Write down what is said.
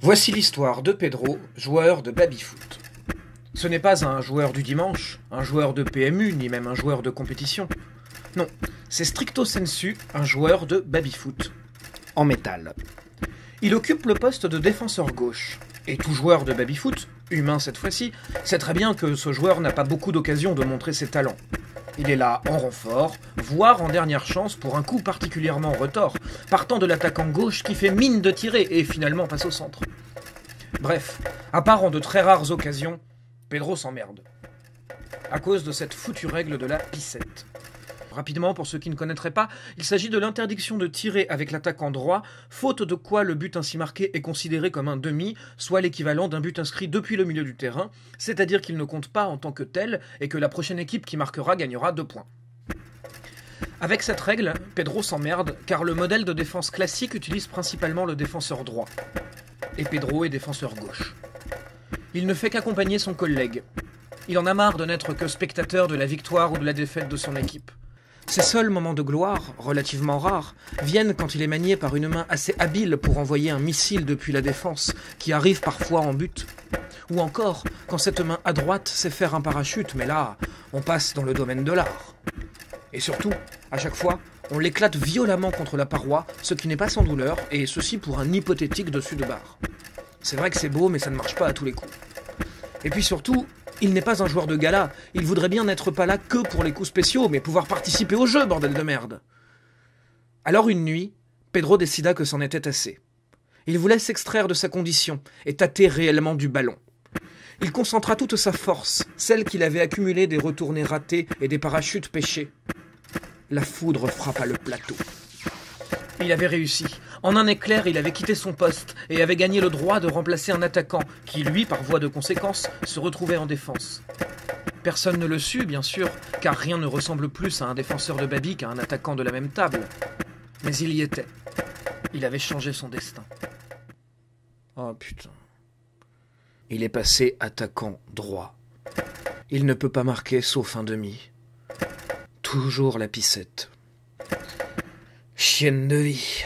Voici l'histoire de Pedro, joueur de baby-foot. Ce n'est pas un joueur du dimanche, un joueur de PMU, ni même un joueur de compétition. Non, c'est stricto sensu un joueur de baby-foot. En métal. Il occupe le poste de défenseur gauche. Et tout joueur de baby-foot, humain cette fois-ci, sait très bien que ce joueur n'a pas beaucoup d'occasion de montrer ses talents. Il est là en renfort, voire en dernière chance pour un coup particulièrement retors, partant de l'attaquant gauche qui fait mine de tirer et finalement passe au centre. Bref, à part en de très rares occasions, Pedro s'emmerde. À cause de cette foutue règle de la pissette. Rapidement, pour ceux qui ne connaîtraient pas, il s'agit de l'interdiction de tirer avec l'attaquant droit, faute de quoi le but ainsi marqué est considéré comme un demi, soit l'équivalent d'un but inscrit depuis le milieu du terrain, c'est-à-dire qu'il ne compte pas en tant que tel et que la prochaine équipe qui marquera gagnera 2 points. Avec cette règle, Pedro s'emmerde car le modèle de défense classique utilise principalement le défenseur droit. Et Pedro est défenseur gauche. Il ne fait qu'accompagner son collègue. Il en a marre de n'être que spectateur de la victoire ou de la défaite de son équipe. Ses seuls moments de gloire, relativement rares, viennent quand il est manié par une main assez habile pour envoyer un missile depuis la défense, qui arrive parfois en but. Ou encore, quand cette main à droite sait faire un parachute, mais là, on passe dans le domaine de l'art. Et surtout, à chaque fois, on l'éclate violemment contre la paroi, ce qui n'est pas sans douleur, et ceci pour un hypothétique dessus de barre. C'est vrai que c'est beau, mais ça ne marche pas à tous les coups. Et puis surtout, il n'est pas un joueur de gala, il voudrait bien n'être pas là que pour les coups spéciaux, mais pouvoir participer au jeu, bordel de merde. Alors une nuit, Pedro décida que c'en était assez. Il voulait s'extraire de sa condition et tâter réellement du ballon. Il concentra toute sa force, celle qu'il avait accumulée des retournées ratées et des parachutes pêchés. La foudre frappa le plateau. Il avait réussi. En un éclair, il avait quitté son poste et avait gagné le droit de remplacer un attaquant qui, lui, par voie de conséquence, se retrouvait en défense. Personne ne le sut, bien sûr, car rien ne ressemble plus à un défenseur de baby qu'à un attaquant de la même table. Mais il y était. Il avait changé son destin. Oh putain. Il est passé attaquant droit. Il ne peut pas marquer sauf un demi. Toujours la pissette. Chienne de vie.